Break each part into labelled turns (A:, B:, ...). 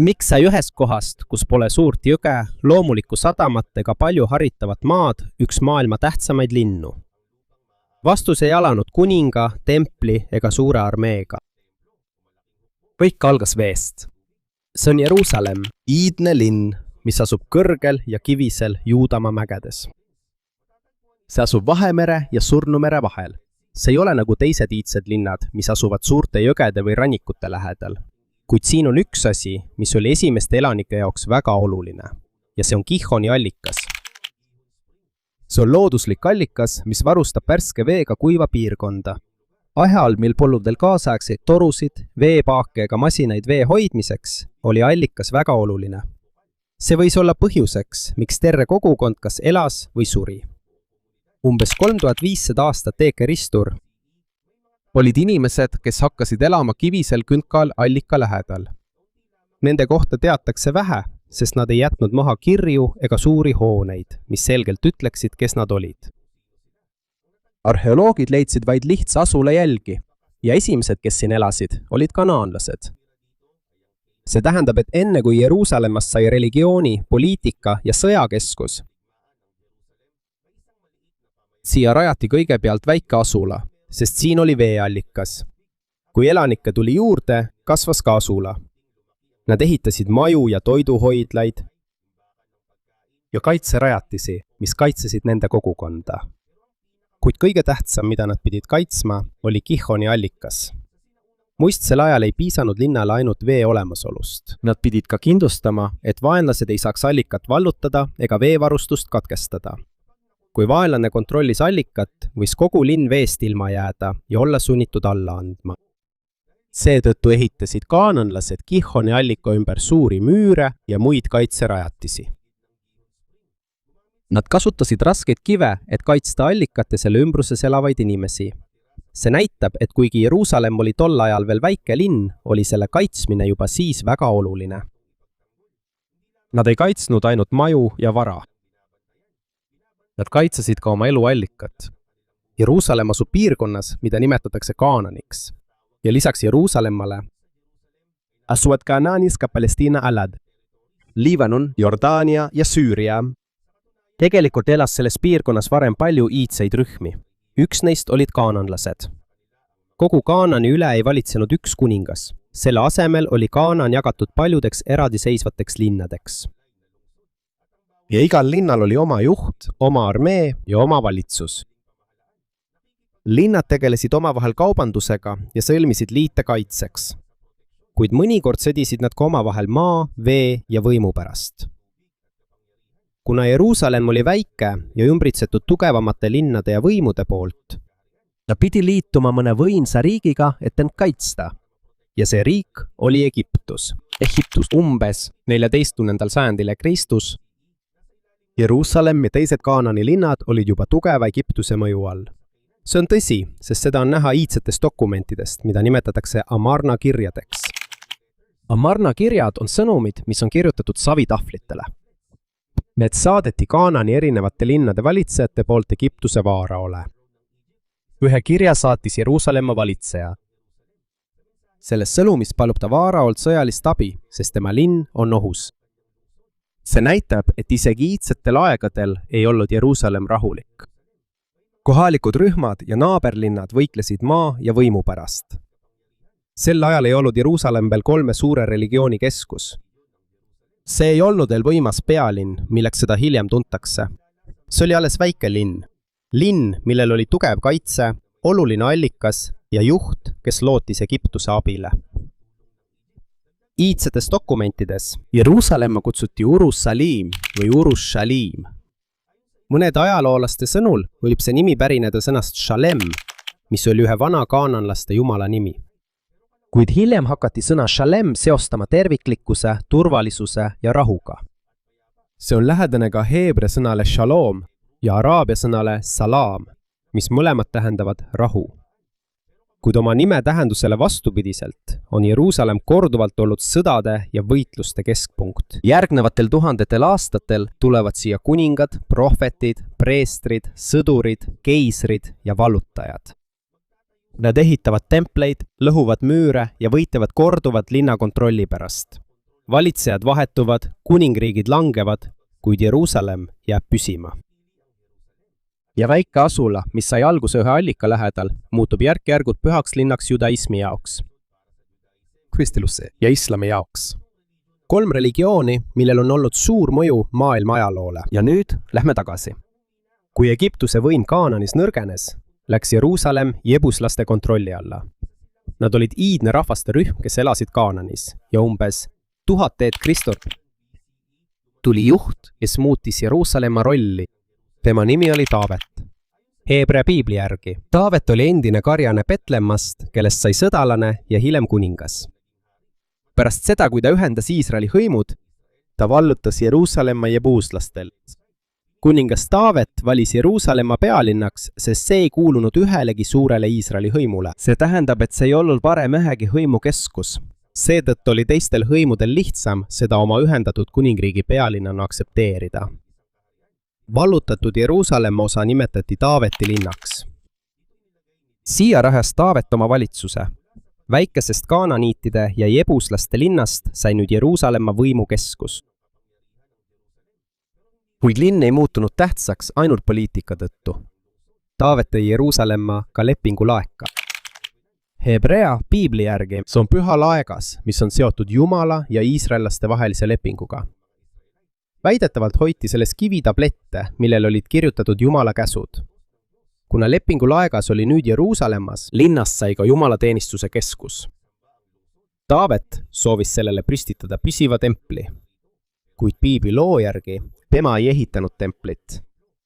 A: Miks sai ühest kohast, kus pole suurt jõge, loomulikku sadamat ega palju haritavat maad, üks maailma tähtsamaid linnu? Vastus ei alanud kuninga, templi ega suure armeega. Kõik algas veest. See on Jeruusalemm, iidne linn, mis asub kõrgel ja kivisel Juudamaa mägedes. See asub Vahemere ja Surnumere vahel. See ei ole nagu teised iidsed linnad, mis asuvad suurte jõgede või rannikute lähedal. Kuid siin on üks asi, mis oli esimeste elanike jaoks väga oluline. Ja see on Gihoni allikas. See on looduslik allikas, mis varustab värske veega kuiva piirkonda. Ajal, mil polnud veel kaasaegseid torusid, veepaake ega masinaid vee hoidmiseks, oli allikas väga oluline. See võis olla põhjuseks, miks terve kogukond kas elas või suri. Umbes 3500 aastat enne Kristur olid inimesed, kes hakkasid elama kivisel künkal allika lähedal. Nende kohta teatakse vähe, sest nad ei jätnud maha kirju ega suuri hooneid, mis selgelt ütleksid, kes nad olid. Arheoloogid leidsid vaid lihtsa asula jälgi ja esimesed, kes siin elasid, olid kanaanlased. See tähendab, et enne kui Jeruusalemmast sai religiooni, poliitika ja sõjakeskus, siia rajati kõigepealt väike asula, sest siin oli veeallikas. Kui elanikke tuli juurde, kasvas ka asula. Nad ehitasid maju ja toiduhoidlaid ja kaitserajatisi, mis kaitsesid nende kogukonda. Kuid kõige tähtsam, mida nad pidid kaitsma, oli Gihoni allikas. Muistsel ajal ei piisanud linnale ainult vee olemasolust. Nad pidid ka kindlustama, et vaenlased ei saaks allikat vallutada ega veevarustust katkestada. Kui vaenlane kontrollis allikat, võis kogu linn veest ilma jääda ja olla sunnitud alla andma. Seetõttu ehitasid kaananlased Gihoni allika ümber suuri müüre ja muid kaitserajatisi. Nad kasutasid raskeid kive, et kaitsta allikat ja selle ümbruses elavaid inimesi. See näitab, et kuigi Jeruusalemm oli tol ajal veel väike linn, oli selle kaitsmine juba siis väga oluline. Nad ei kaitsnud ainult maju ja vara. Nad kaitsesid ka oma eluallikat. Jeruusalemm asub piirkonnas, mida nimetatakse Kaananiks. Ja lisaks Jeruusalemmale asuvad Kanaanis ka Palestiina alad, Liibanon, Jordaania ja Süüria. Tegelikult elas selles piirkonnas varem palju iidseid rühmi. Üks neist olid kaananlased. Kogu Kaanani üle ei valitsenud üks kuningas. Selle asemel oli Kaanan jagatud paljudeks eraldiseisvateks linnadeks. Ja igal linnal oli oma juht, oma armee ja oma valitsus. Linnad tegelesid omavahel kaubandusega ja sõlmisid liite kaitseks. Kuid mõnikord sõdisid nad ka omavahel maa, vee ja võimu pärast. Kuna Jeruusalemm oli väike ja ümbritsetud tugevamate linnade ja võimude poolt, ta pidi liituma mõne võimsa riigiga, et end kaitsta. Ja see riik oli Egiptus. Umbes 14. sajandil Kristus. Jeruusalemm ja teised Kaanani linnad olid juba tugeva Egiptuse mõju all. See on tõsi, sest seda on näha iidsetest dokumentidest, mida nimetatakse Amarna kirjadeks. Amarna kirjad on sõnumid, mis on kirjutatud savitahvlitele. Need saadeti Kaanani erinevate linnade valitsejate poolt Egiptuse vaaraole. Ühe kirja saatis Jeruusalemma valitseja. Selles sõnumis palub ta vaaraolt sõjalist abi, sest tema linn on ohus. See näitab, et isegi iidsetel aegadel ei olnud Jeruusalemm rahulik. Kohalikud rühmad ja naaberlinnad võiklesid maa ja võimu pärast. Sel ajal ei olnud Jeruusalemm veel 3 suure religiooni keskus. See ei olnud veel võimas pealinn, milleks seda hiljem tuntakse. See oli alles väike linn. Linn, millel oli tugev kaitse, oluline allikas ja juht, kes lootis Egiptuse abile. Iidsetes dokumentides Jeruusalemma kutsuti Urussalim või Urushalim. Mõnede ajaloolaste sõnul võib see nimi pärineda sõnast Shalem, mis oli ühe vana kaananlaste jumala nimi. Kuid hiljem hakati sõna Shalem seostama terviklikkuse, turvalisuse ja rahuga. See on lähedane ka heebrea sõnale shalom ja araabia sõnale salam, mis mõlemad tähendavad rahu. Kuid oma nime tähendusele vastupidiselt on Jeruusalemm korduvalt olnud sõdade ja võitluste keskpunkt. Järgnevatel tuhandetel aastatel tulevad siia kuningad, prohvetid, preestrid, sõdurid, keisrid ja vallutajad. Nad ehitavad templeid, lõhuvad müüre ja võitlevad korduvalt linna kontrolli pärast. valitsejad vahetuvad, kuningriigid langevad, kuid Jeruusalemm jääb püsima. Ja väike asula, mis sai alguse ühe allika lähedal, muutub järk-järgult pühaks linnaks judaismi jaoks.
B: Kristluse ja islami jaoks.
A: 3 religiooni, millel on olnud suur mõju maailma ajaloole.
B: Ja nüüd lähme tagasi.
A: Kui Egiptuse võim Kaananis nõrgenes, läks Jeruusalemm jebuslaste kontrolli alla. Nad olid iidne rahvaste rühm, kes elasid Kaananis ja umbes 1000 teed Kristor tuli juht, kes muutis Jeruusalemma rolli. Tema nimi oli Taavet. Heebrea piibli järgi. Taavet oli endine karjane Betlemmast, kellest sai sõdalane ja hiljem kuningas. Pärast seda, kui ta ühendas Iisraeli hõimud, ta vallutas Jeruusalemma jebuuslastel. Kuningas Taavet valis Jeruusalemma pealinnaks, sest see ei kuulunud ühelegi suurele Iisraeli hõimule. See tähendab, et see ei olnud varem ühegi hõimu keskus. Seetõttu oli teistel hõimudel lihtsam seda oma ühendatud kuningriigi pealinnana aktsepteerida. Vallutatud Jeruusalemma osa nimetati Taaveti linnaks. Siia rajas Taavet oma valitsuse. Väikesest kaananiitide ja jebuslaste linnast sai nüüd Jeruusalemma võimukeskus. Kuid linn ei muutunud tähtsaks ainult poliitika tõttu. Taavet tõi Jeruusalemma ka lepingu laeka. Hebrea piibli järgi see on püha laegas, mis on seotud Jumala ja iisraellaste vahelise lepinguga. Väidetavalt hoiti selles kivitablette, millel olid kirjutatud Jumala käsud. Kuna lepingu laegas oli nüüd Jeruusalemmas, linnast sai ka jumalateenistuse keskus. Taavet soovis sellele püstitada püsiva templi, kuid piibli loo järgi tema ei ehitanud templit.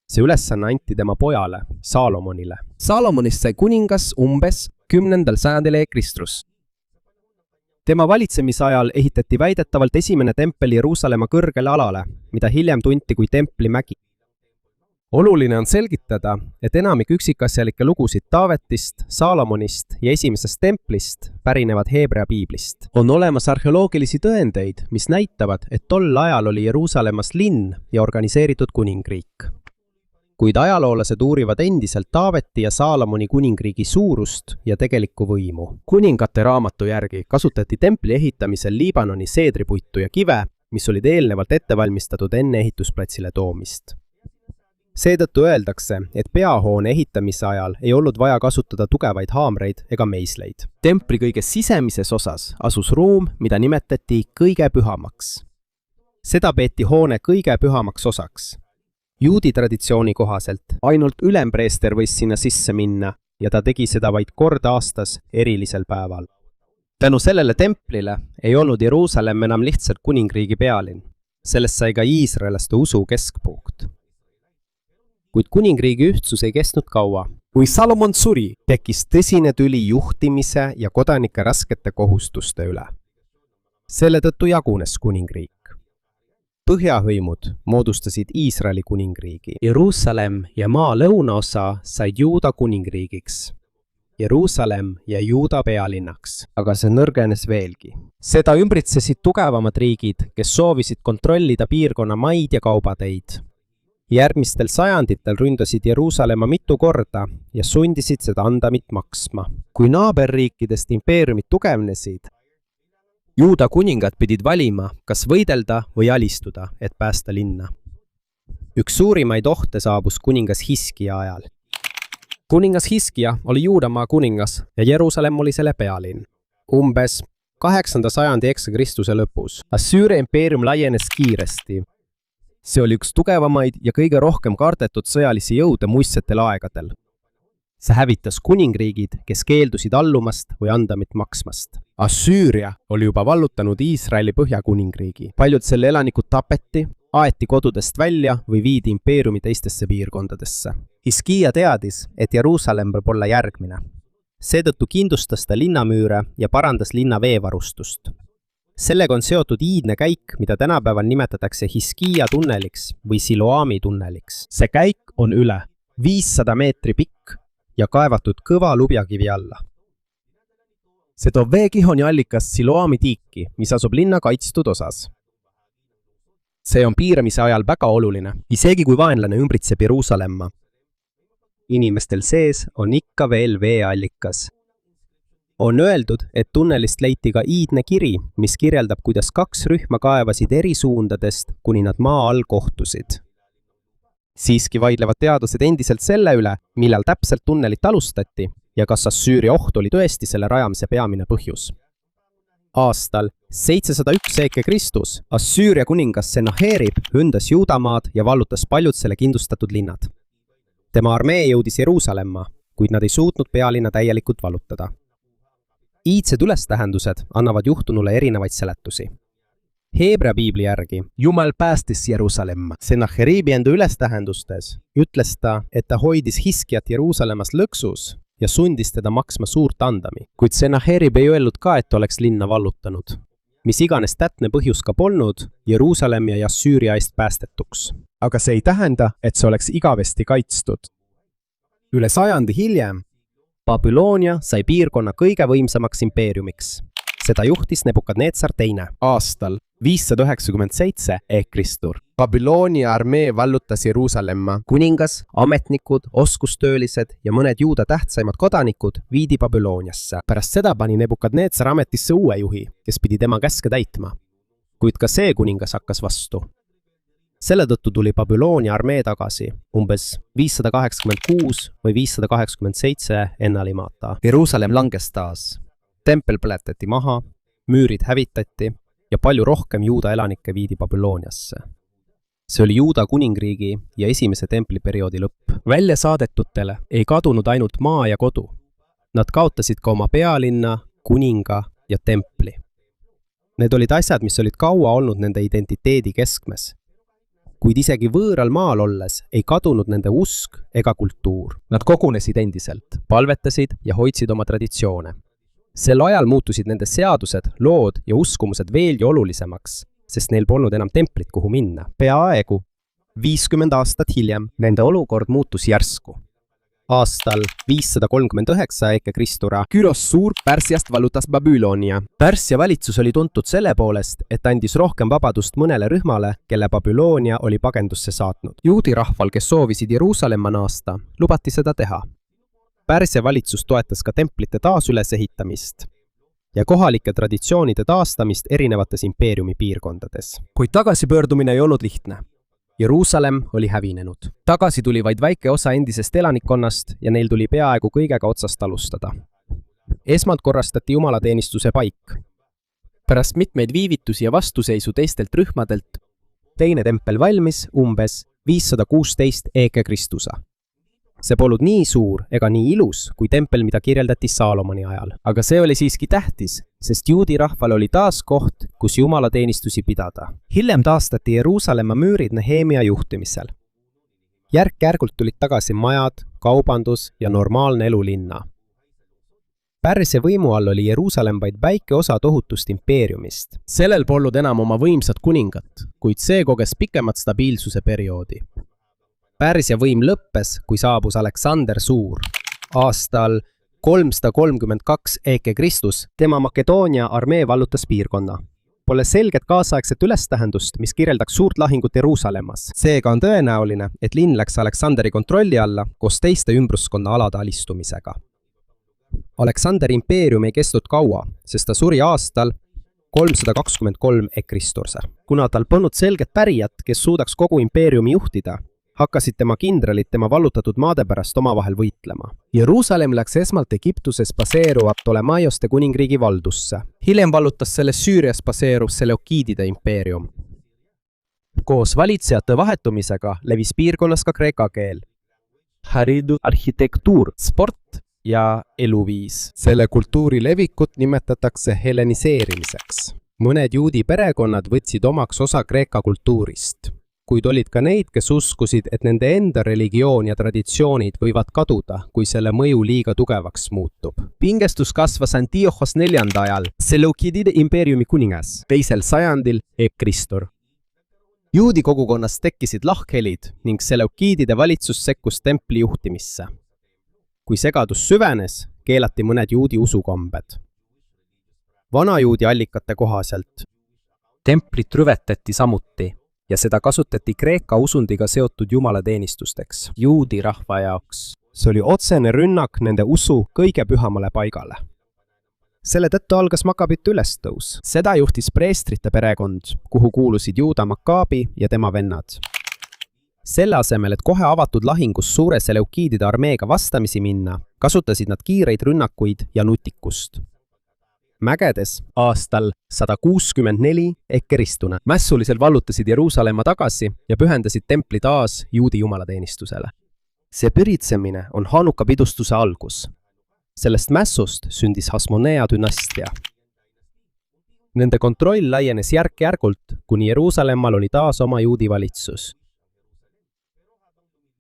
A: See ülesanne anti tema pojale, Saalomonile. Saalomonist sai kuningas umbes 10. sajandil e.Kristus. Tema valitsemise ajal ehitati väidetavalt esimene tempel Jeruusalemma kõrgele alale, mida hiljem tunti kui Templimägi. Oluline on selgitada, et enamik üksikasjalikke lugusid Taavetist, Saalomonist ja esimesest templist pärinevad Heebrea piiblist. On olemas arheoloogilisi tõendeid, mis näitavad, et tol ajal oli Jeruusalemmas linn ja organiseeritud kuningriik. Kuid ajaloolased uurivad endiselt Taaveti ja Saalomoni kuningriigi suurust ja tegelikku võimu. Kuningate raamatu järgi kasutati templi ehitamisel Liibanoni seedripuitu ja kive, mis olid eelnevalt ettevalmistatud enne ehitusplatsile toomist. Seetõttu öeldakse, et peahoone ehitamise ajal ei olnud vaja kasutada tugevaid haamreid ega meisleid. Templi kõige sisemises osas asus ruum, mida nimetati kõige pühamaks. Seda peeti hoone kõige pühamaks osaks. Juudi traditsiooni kohaselt ainult ülempreester võis sinna sisse minna ja ta tegi seda vaid kord aastas erilisel päeval. Tänu sellele templile ei olnud Jeruusalemm enam lihtsalt kuningriigi pealinn. Sellest sai ka iisraelaste usu keskpunkt. Kuid kuningriigi ühtsus ei kestnud kaua. Kui Salomon suri, tekkis tõsine tüli juhtimise ja kodanike raskete kohustuste üle. Selle tõttu jagunes kuningriik. Põhjahõimud moodustasid Iisraeli kuningriigi. Jeruusalemm ja maa lõunaosa said Juuda kuningriigiks. Jeruusalemm ja Juuda pealinnaks, aga see nõrgenes veelgi. Seda ümbritsesid tugevamad riigid, kes soovisid kontrollida piirkonna maid ja kaubateid. Järgmistel sajanditel ründasid Jeruusalemma mitu korda ja sundisid seda andamit maksma. Kui naaberriikidest impeeriumid tugevnesid, Juuda kuningad pidid valima, kas võidelda või alistuda, et päästa linna. Üks suurimaid ohte saabus kuningas Hiskia ajal. Kuningas Hiskia oli Juudamaa kuningas ja Jeruusalemm oli selle pealinn. Umbes 8. sajandi e.Kristuse lõpus. Assüüria impeerium laienes kiiresti. See oli üks tugevamaid ja kõige rohkem kardetud sõjalisi jõude muistsetel aegadel. See hävitas kuningriigid, kes keeldusid allumast või andamit maksmast. Assüüria oli juba vallutanud Iisraeli põhjakuningriigi. Paljud selle elanikud tapeti, aeti kodudest välja või viidi impeeriumi teistesse piirkondadesse. Hiskia teadis, et Jeruusalemm võib olla järgmine. Seetõttu kindlustas ta linnamüüre ja parandas linna veevarustust. Sellega on seotud iidne käik, mida tänapäeval nimetatakse Hiskia tunneliks või Siloami tunneliks. See käik on üle 500 meetri pikk ja kaevatud kõva lubjakivi alla. See toob veekihoni allikast Siloami tiiki, mis asub linna kaitstud osas. See on piiramise ajal väga oluline, isegi kui vaenlane ümbritseb Jeruusalemma. Inimestel sees on ikka veel veeallikas. on öeldud, et tunnelist leiti ka iidne kiri, mis kirjeldab, kuidas 2 rühma kaevasid eri suundadest, kuni nad maa all kohtusid. Siiski vaidlevad teadlased endiselt selle üle, millal täpselt tunnelit alustati ja kas Assüüria oht oli tõesti selle rajamise peamine põhjus. Aastal 701 EK Kristus Assüüria kuningas Senaherib hündas Juudamaad ja vallutas paljud selle kindlustatud linnad. Tema armee jõudis Jeruusalemma, kuid nad ei suutnud pealinna täielikult vallutada. Iidsed ülestähendused annavad juhtunule erinevaid seletusi. Heebrea piibli järgi
B: Jumal päästis Jeruusalemma.
A: Senaheribi enda ülestähendustes ütles ta, et ta hoidis Hiskiat Jeruusalemmas lõksus ja sundis teda maksma suurt andami. Kuid Senaherib ei öelnud ka, et oleks linna vallutanud. Mis iganes täpne põhjus ka polnud, Jeruusalemm jäi Assüüria eest päästetuks.
B: Aga see ei tähenda, et see oleks igavesti kaitstud.
A: Üle sajandi hiljem Babyloonia sai piirkonna kõige võimsamaks impeeriumiks. Seda juhtis Nebukadnetsar II.
B: Aastal 597 Kristus. Babyloonia armee vallutas Jeruusalemma.
A: Kuningas, ametnikud, oskustöölised ja mõned juuda tähtsaimad kodanikud viidi Babyloniasse. Pärast seda pani Nebukadnetsar ametisse uue juhi, kes pidi tema käske täitma. Kuid ka see kuningas hakkas vastu. Selle tõttu tuli Babyloonia armee tagasi umbes 586 või 587 enne Alimata.
B: Jeruusalemm langes taas.
A: Tempel põletati maha, müürid hävitati ja palju rohkem juuda elanikke viidi Babyloniasse. See oli Juuda kuningriigi ja esimese templiperioodi lõpp. Välja saadetutele ei kadunud ainult maa ja kodu. Nad kaotasid ka oma pealinna, kuninga ja templi. Need olid asjad, mis olid kaua olnud nende identiteedi keskmes. Kuid isegi võõral maal olles ei kadunud nende usk ega kultuur.
B: Nad kogunesid endiselt,
A: palvetasid ja hoidsid oma traditsioone. Sel ajal muutusid nende seadused, lood ja uskumused veelgi olulisemaks, sest neil polnud enam templit, kuhu minna. Peaaegu 50 aastat hiljem nende olukord muutus järsku. Aastal 539 EK Kristura
B: Küros suur Pärsiast vallutas Babyloonia.
A: Pärsia valitsus oli tuntud selle poolest, et andis rohkem vabadust mõnele rühmale, kelle Babyloonia oli pagendusse saatnud. Juudi rahval, kes soovisid Jeruusalemma naasta, lubati seda teha. Pärsia valitsus toetas ka templite taasülesehitamist ja kohalike traditsioonide taastamist erinevates impeeriumi piirkondades. Kuid tagasipöördumine ei olnud lihtne. Jeruusalemm oli hävinenud. Tagasi tuli vaid väike osa endisest elanikkonnast ja neil tuli peaaegu kõigega otsast alustada. Esmalt korrastati jumalateenistuse paik. Pärast mitmeid viivitusi ja vastuseisu teistelt rühmadelt, teine tempel valmis umbes 516 EK Kristusa. See polnud nii suur ega nii ilus kui tempel, mida kirjeldati Saalomoni ajal. Aga see oli siiski tähtis, sest juudi rahval oli taas koht, kus jumalateenistusi pidada. Hiljem taastati Jeruusalemma müürid Nehemia juhtimisel. Järk-järgult tulid tagasi majad, kaubandus ja normaalne elu linna. Pärsia võimu all oli Jeruusalemm vaid väike osa tohutust impeeriumist. Sellel polnud enam oma võimsat kuningat, kuid see koges pikemat stabiilsuse perioodi. Pärsia võim lõppes, kui saabus Aleksander Suur. Aastal 332 EK Kristus tema Makedoonia armee vallutas piirkonna. Pole selget kaasaegset ülestähendust, mis kirjeldaks suurt lahingut Jeruusalemmas. Seega on tõenäoline, et linn läks Aleksanderi kontrolli alla koos teiste ümbruskonna alade alistumisega. Aleksanderi impeerium ei kestnud kaua, sest ta suri aastal 323 EK Kristuse. Kuna tal polnud selget pärijat, kes suudaks kogu impeeriumi juhtida, hakkasid tema kindralid tema vallutatud maade pärast omavahel võitlema. Jeruusalemm läks esmalt Egiptuses baseeruva Ptolemaioste kuningriigi valdusse. Hiljem vallutas selle Süürias baseeruv Seleukiidide impeerium. Koos valitsejate vahetumisega levis piirkonnas ka kreeka keel. Haridu arhitektuur, sport ja eluviis. Selle kultuuri levikut nimetatakse heleniseerimiseks. Mõned juudi perekonnad võtsid omaks osa kreeka kultuurist. Kuid olid ka neid, kes uskusid, et nende enda religioon ja traditsioonid võivad kaduda, kui selle mõju liiga tugevaks muutub. Pingestus kasvas Antiochos 4. ajal, Seleukiidide impeeriumi kuningas, 2. sajandil EK Kristur. Juudi kogukonnas tekkisid lahkhelid ning Seleukiidide valitsus sekkus templi juhtimisse. Kui segadus süvenes, keelati mõned juudi usukombed. Vanajuudi allikate kohaselt templit rüvetati samuti ja seda kasutati kreeka usundiga seotud jumalateenistusteks juudi rahva jaoks. See oli otsene rünnak nende usu kõige pühamale paigale.
B: selle tõttu algas Makabite ülestõus. seda juhtis preestrite perekond, kuhu kuulusid Juuda Makaabi ja tema vennad.
A: Selle asemel, et kohe avatud lahingus suure seleukiidide armeega vastamisi minna, kasutasid nad kiireid rünnakuid ja nutikust. Mägedes aastal 164 ehk Kristune mässulisel vallutasid Jeruusalemma tagasi ja pühendasid templi taas juudi jumalateenistusele. See piritsemine on Hanuka pidustuse algus. Sellest mässust sündis Hasmonea dünastia. Nende kontroll laienes järk-järgult, kuni Jeruusalemmal oli taas oma juudi valitsus.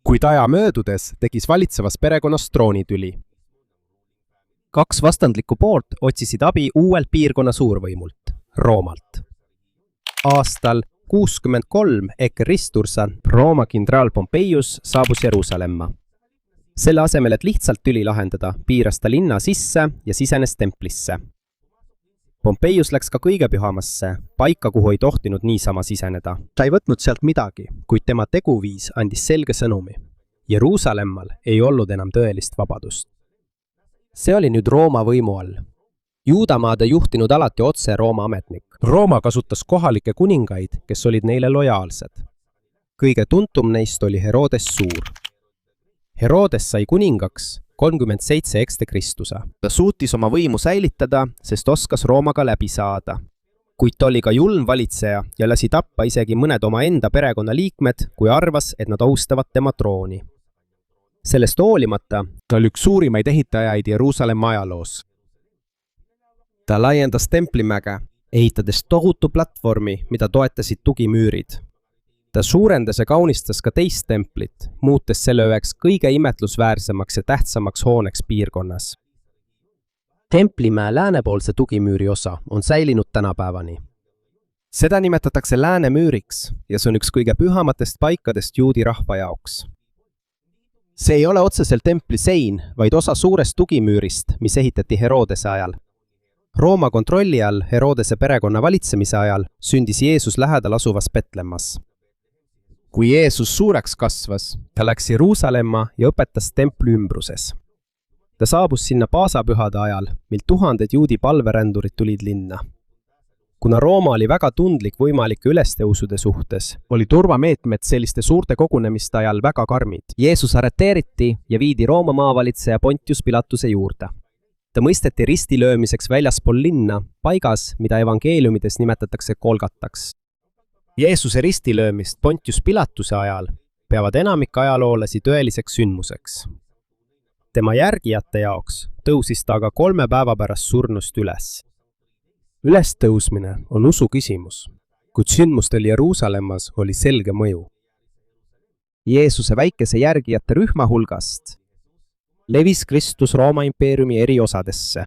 B: Kuid aja möödudes tekkis valitsevas perekonnas troonitüli.
A: 2 vastandlikku poolt otsisid abi uuelt piirkonna suurvõimult, Roomalt. Aastal 63 ehk Ristursa Rooma kindraal Pompeius saabus Jeruusalemma. Selle asemel, et lihtsalt tüli lahendada, piiras ta linna sisse ja sisenes templisse. Pompeius läks ka kõige pühamasse, paika, kuhu ei tohtinud niisama siseneda.
B: Ta ei võtnud sealt midagi,
A: kuid tema teguviis andis selge sõnumi. Jeruusalemmal ei olnud enam tõelist vabadust. See oli nüüd Rooma võimu all. Juudamaad ei juhtinud alati otse Rooma ametnik.
B: Rooma kasutas kohalikke kuningaid, kes olid neile lojaalsed.
A: Kõige tuntum neist oli Herodes Suur. Herodes sai kuningaks 37 ekste Kristuse.
B: Ta suutis oma võimu säilitada, sest oskas Roomaga läbi saada.
A: Kuid ta oli ka julm valitseja ja lasi tappa isegi mõned oma enda perekonna liikmed, kui arvas, et nad austavad tema trooni. Sellest hoolimata
B: ta oli üks suurimaid ehitajaid Jeruusalemma ajaloos.
A: Ta laiendas templimäge, ehitades tohutu platvormi, mida toetasid tugimüürid. Ta suurendas ja kaunistas ka teist templit, muutes selle üheks kõige imetlusväärsemaks ja tähtsamaks hooneks piirkonnas. Templimäe läänepoolse tugimüüri osa on säilinud tänapäevani. Seda nimetatakse läänemüüriks ja see on üks kõige pühamatest paikadest juudi rahva jaoks. See ei ole otseselt templi sein, vaid osa suurest tugimüürist, mis ehitati Herodese ajal. Rooma kontrolli all Herodese perekonna valitsemise ajal sündis Jeesus lähedal asuvas Petlemmas. Kui Jeesus suureks kasvas, ta läks Jeruusalemma ja õpetas templi ümbruses. Ta saabus sinna paasapühade ajal, mil tuhanded juudi palverändurid tulid linna. Kuna Rooma oli väga tundlik võimalike ülestõusude suhtes, oli turvameetmed selliste suurte kogunemiste ajal väga karmid. Jeesus arreteeriti ja viidi Rooma maavalitseja Pontius Pilatuse juurde. Ta mõisteti ristilöömiseks väljaspool linna, paigas, mida evangeeliumides nimetatakse Golgataks. Jeesuse ristilöömist Pontius Pilatuse ajal peavad enamik ajaloolasi tõeliseks sündmuseks. Tema järgijate jaoks tõusis ta aga 3 päeva pärast surnust üles. Ülestõusmine on usu küsimus, kuid sündmustel Jeruusalemmas oli selge mõju. Jeesuse väikese järgijate rühma hulgast levis Kristus Rooma impeeriumi eri osadesse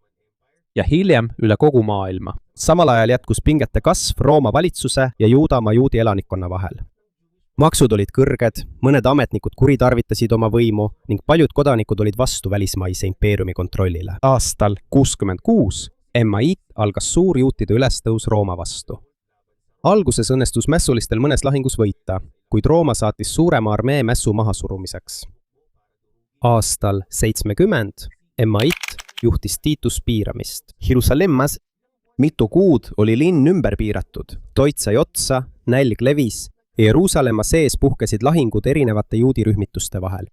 A: ja hiljem üle kogu maailma. Samal ajal jätkus pingete kasv Rooma valitsuse ja Juudamaa juudi elanikkonna vahel. Maksud olid kõrged, mõned ametnikud kuritarvitasid oma võimu ning paljud kodanikud olid vastu välismaise impeeriumi kontrollile. Aastal 66 MAI algas suur juutide ülestõus Rooma vastu. Alguses õnnestus mässulistel mõnes lahingus võita, kuid Rooma saatis suurema armee mässu mahasurumiseks. Aastal 70 MAI-t juhtis Titus piiramist. Jeruusalemmas mitu kuud oli linn ümber piiratud, toit sai otsa, nälg levis ja Jeruusalemma sees puhkesid lahingud erinevate juudi rühmituste vahel.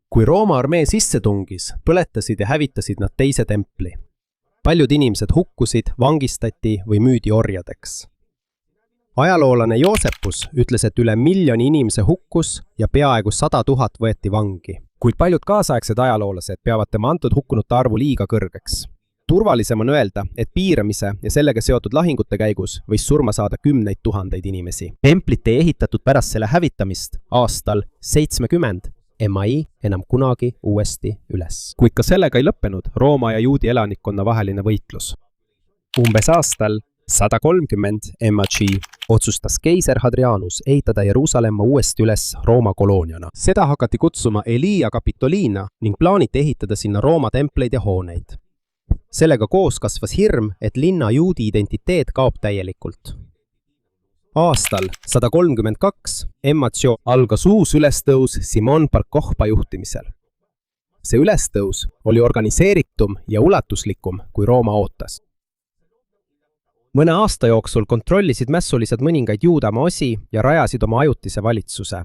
A: Kui Rooma armee sisse tungis, põletasid ja hävitasid nad teise templi. Paljud inimesed hukkusid, vangistati või müüdi orjadeks. Ajaloolane Joosepus ütles, et üle 1 miljoni inimese hukkus ja peaaegu 100 000 võeti vangi. Kuid paljud kaasaegsed ajaloolased peavad tema antud hukkunute arvu liiga kõrgeks. Turvalisem on öelda, et piiramise ja sellega seotud lahingute käigus võis surma saada 10 000 inimesi. Templit ei ehitatud pärast selle hävitamist aastal 70 MAI enam kunagi uuesti üles. Kuid ka sellega ei lõppenud Rooma ja juudi elanikkonna vaheline võitlus. Umbes aastal 130 MAG otsustas keiser Hadrianus ehitada Jeruusalemma uuesti üles Rooma kolooniana. Seda hakati kutsuma Elia Capitolina ning plaaniti ehitada sinna Rooma templeid ja hooneid. Sellega koos kasvas hirm, et linna juudi identiteet kaob täielikult. Aastal 132 MAG algas uus ülestõus Simon Bar Kokhba juhtimisel. see ülestõus oli organiseeritum ja ulatuslikum, kui Rooma ootas. Mõne aasta jooksul kontrollisid mässulised mõningaid Juudamaa osi ja rajasid oma ajutise valitsuse,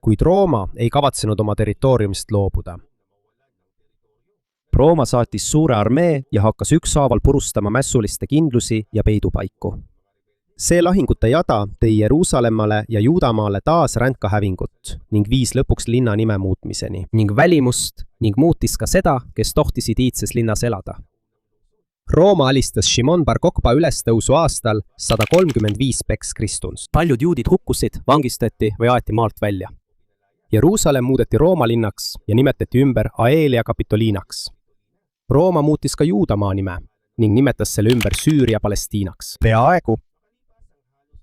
A: kuid Rooma ei kavatsenud oma territooriumist loobuda. Rooma saatis suure armee ja hakkas ükshaaval purustama mässuliste kindlusi ja peidupaiku. See lahingute jada tõi Jeruusalemmale ja Juudamaale taas ränka hävingut ning viis lõpuks linna nime muutmiseni ning välimust ning muutis ka seda, kes tohtisid iidses linnas elada. Rooma alistas Šimon bar Kokba ülestõusu aastal 135 peks Kristuns. Paljud juudid hukkusid, vangistati või aeti maalt välja. Jeruusalemm muudeti Rooma linnaks ja nimetati ümber Aelia Capitolinaks. Rooma muutis ka Juudamaa nime ning nimetas selle ümber Süüria Palestiinaks. Peaaegu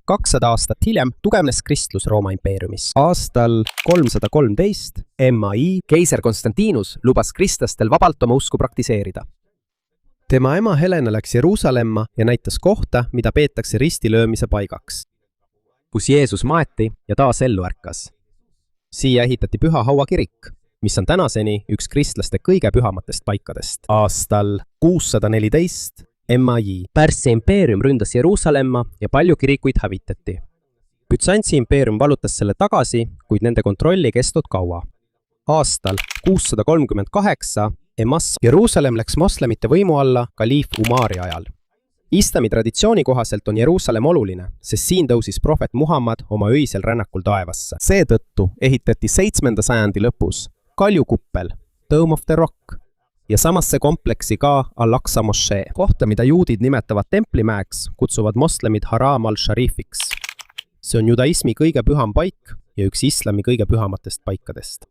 A: 200 aastat hiljem tugevnes kristlus Rooma impeeriumis. Aastal 313 MAI keiser Konstantinus lubas kristlastel vabalt oma usku praktiseerida. Tema ema Helena läks Jeruusalemma ja näitas kohta, mida peetakse ristilöömise paigaks, kus Jeesus maeti ja taas ellu ärkas. Siia ehitati Püha Haua kirik, mis on tänaseni üks kristlaste kõige pühamatest paikadest. Aastal 614 MAI Pärsia impeerium ründas Jeruusalemma ja palju kirikuid hävitati. Bütsantsi impeerium vallutas selle tagasi, kuid nende kontrolli ei kestnud kaua. Aastal 638 Jeruusalemm läks moslemite võimu alla kaliif Umari ajal. Islami traditsiooni kohaselt on Jeruusalemm oluline, sest siin tõusis prohvet Muhammad oma öisel rännakul taevasse. Seetõttu ehitati 7. sajandi lõpus kaljukuppel, Dome of the Rock, ja samasse kompleksi ka Al-Aqsa mošee. Kohta, mida juudid nimetavad templimäeks, kutsuvad moslemid Haram al-Sharifiks. See on judaismi kõige püham paik ja üks islami kõige pühamatest paikadest.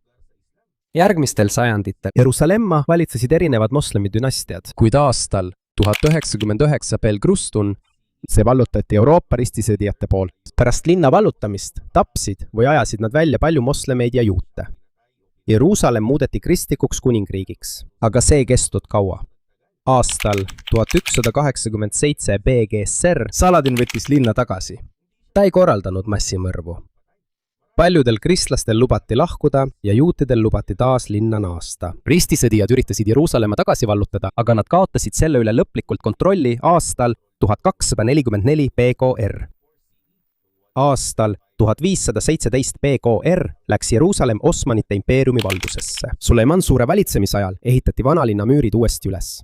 A: Järgmistel sajanditel Jeruusalemma valitsesid erinevad moslemi dünastiad, kuid aastal 1099 Belgrustun see vallutati Euroopa ristisõdijate poolt. Pärast linna vallutamist tapsid või ajasid nad välja palju moslemeid ja juute. Jeruusalemm muudeti kristlikuks kuningriigiks, aga see ei kestnud kaua. Aastal 1187 BGSR Saladin võttis linna tagasi. Ta ei korraldanud massimõrvu. Paljudel kristlastel lubati lahkuda ja juutidel lubati taas linna naasta. Ristisõdijad üritasid Jeruusalemma tagasi vallutada, aga nad kaotasid selle üle lõplikult kontrolli aastal 1244 BGR. Aastal 1517 BGR läks Jeruusalemm Osmanite impeeriumi valdusesse. Suleiman Suure valitsemisajal ehitati vanalinna müürid uuesti üles.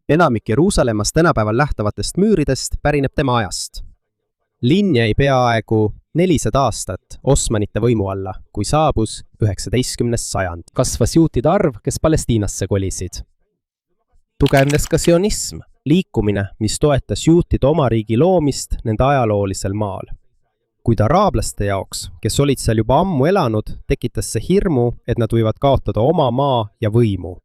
A: Enamik Jeruusalemmast tänapäeval lähtavatest müüridest pärineb tema ajast. Linn jäi peaaegu 400 aastat Osmanite võimu alla, kui saabus 19. sajand. Kasvas juutide arv, kes Palestiinasse kolisid. Tugevnes ka sionism, liikumine, mis toetas juutide oma riigi loomist nende ajaloolisel maal. Kuid araablaste jaoks, kes olid seal juba ammu elanud, tekitas see hirmu, et nad võivad kaotada oma maa ja võimu.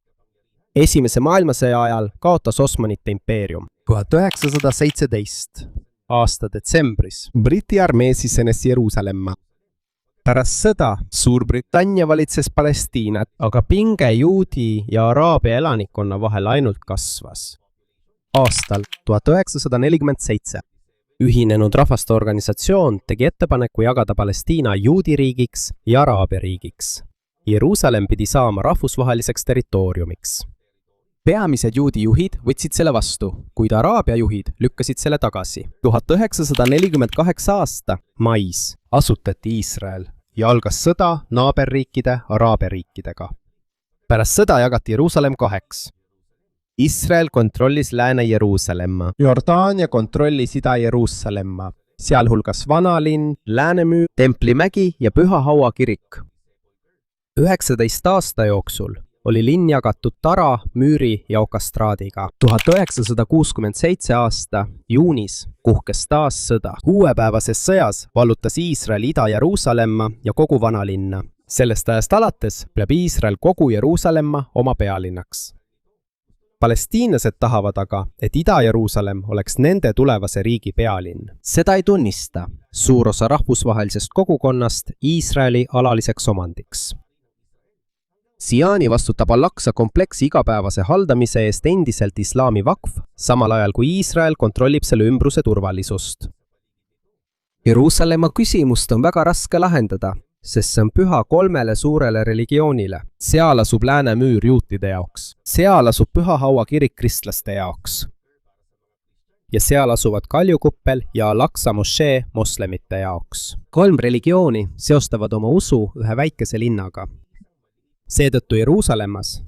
A: Esimese maailmasõja ajal kaotas Osmanite impeerium. 1917 aasta detsembris Briti armee sisenes Jeruusalemma. Pärast sõda Suurbritannia valitses Palestiinat, aga pinge juudi ja araabia elanikkonna vahel ainult kasvas. Aastal 1947 Ühinenud rahvaste organisatsioon tegi ettepaneku jagada Palestiina juudi riigiks ja araabia riigiks. Jeruusalemm pidi saama rahvusvaheliseks territooriumiks. Peamised juudi juhid võtsid selle vastu, kuid araabia juhid lükkasid selle tagasi. 1948 aasta mais asutati Iisrael ja algas sõda naaberriikide araabia riikidega. Pärast sõda jagati Jeruusalemm kaheks. Iisrael kontrollis Lääne-Jeruusalemma, Jordaania kontrollis Ida-Jeruusalemma, sealhulgas Vanalinn, Läänemüür, Templimägi ja Püha Haua kirik. 19 aasta jooksul oli linn jagatud Tara, Müüri ja Okastraadiga. 1967 aasta juunis puhkes taas sõda. 6-päevases sõjas vallutas Iisrael Ida-Jeruusalemma ja kogu Vanalinna. Sellest ajast alates peab Iisrael kogu Jeruusalemma oma pealinnaks. Palestiinlased tahavad aga, et Ida-Jeruusalemm oleks nende tulevase riigi pealinn. Seda ei tunnista suur osa rahvusvahelisest kogukonnast Iisraeli alaliseks omandiks. Siani vastutab Al-Aqsa kompleksi igapäevase haldamise eest endiselt islami vakf, samal ajal kui Iisrael kontrollib selle ümbruse turvalisust. Jeruusalemma küsimust on väga raske lahendada, sest see on püha 3 suurele religioonile.
B: seal asub Lääne müür juutide jaoks. seal asub Püha Haua kirik kristlaste jaoks.
A: Ja seal asuvad Kaljukuppel ja Al-Aqsa mošee moslemite jaoks. 3 religiooni seostavad oma usu ühe väikese linnaga. Seetõttu Jeruusalemmas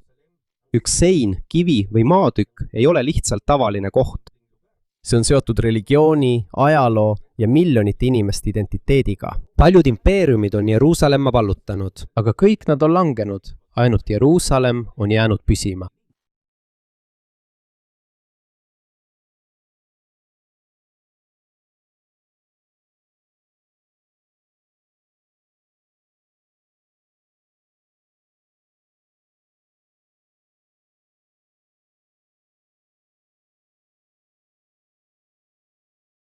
A: üks sein, kivi või maatükk ei ole lihtsalt tavaline koht.
B: see on seotud religiooni, ajaloo ja miljonite inimeste identiteediga.
A: Paljud impeeriumid on Jeruusalemma vallutanud, aga kõik nad on langenud, ainult Jeruusalemm on jäänud püsima.